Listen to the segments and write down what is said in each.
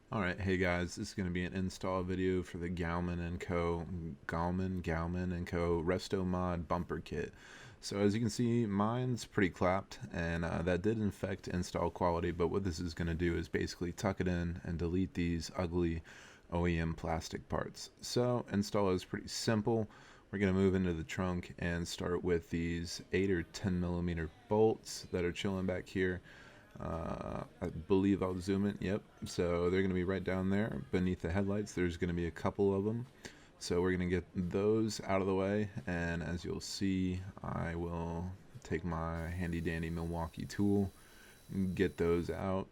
Alright, hey guys, this is going to be an install video for the Gaumann and Co. restomod bumper kit. So as you can see, mine's pretty clapped, and that did affect install quality, but what this is going to do is basically tuck it in and delete these ugly OEM plastic parts. So install is pretty simple. We're going to move into the trunk and start with these 8 or 10 millimeter bolts that are chilling back here. I believe I'll zoom it. Yep. So they're going to be right down there beneath the headlights. There's going to be a couple of them. So we're going to get those out of the way. And as you'll see, I will take my handy dandy Milwaukee tool, get those out.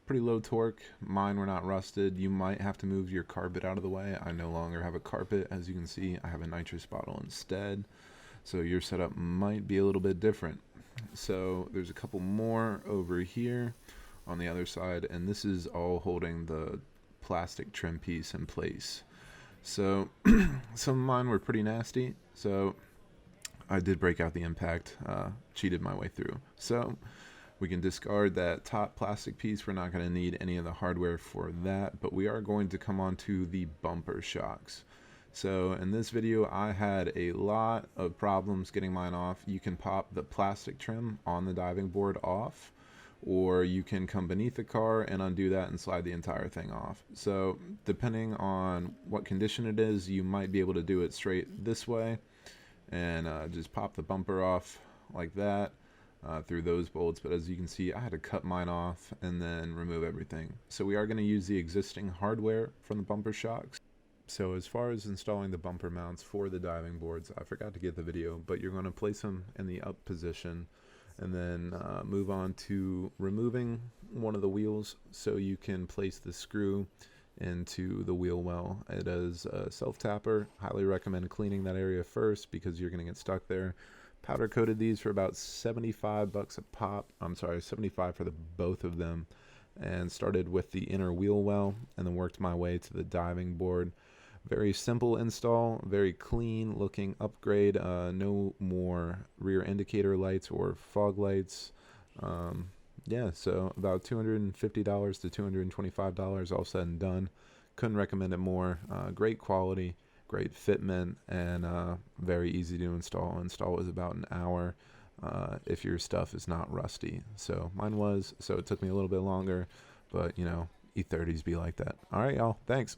Pretty low torque. Mine were not rusted. You might have to move your carpet out of the way. I no longer have a carpet. As you can see, I have a nitrous bottle instead. So your setup might be a little bit different. So there's a couple more over here on the other side, and this is all holding the plastic trim piece in place. So some of mine were pretty nasty, so I did break out the impact, cheated my way through. So we can discard that top plastic piece. We're not going to need any of the hardware for that, but we are going to come on to the bumper shocks. So in this video, I had a lot of problems getting mine off. You can pop the plastic trim on the diving board off, or you can come beneath the car and undo that and slide the entire thing off. So depending on what condition it is, you might be able to do it straight this way and just pop the bumper off like that through those bolts. But as you can see, I had to cut mine off and then remove everything. So we are going to use the existing hardware from the bumper shocks. So as far as installing the bumper mounts for the diving boards, I forgot to get the video, but you're going to place them in the up position and then move on to removing one of the wheels so you can place the screw into the wheel well. It is a self-tapper. Highly recommend cleaning that area first because you're going to get stuck there. Powder coated these for about 75 bucks a pop. I'm sorry, 75 for the both of them, and started with the inner wheel well and then worked my way to the diving board. Very simple install, very clean looking upgrade. No more rear indicator lights or fog lights. Yeah, so about $250 to $225 all said and done. Couldn't recommend it more. Great quality, great fitment, and very easy to install. Install is about an hour if your stuff is not rusty. So mine was, so it took me a little bit longer, but you know, E30s be like that. All right, y'all, thanks.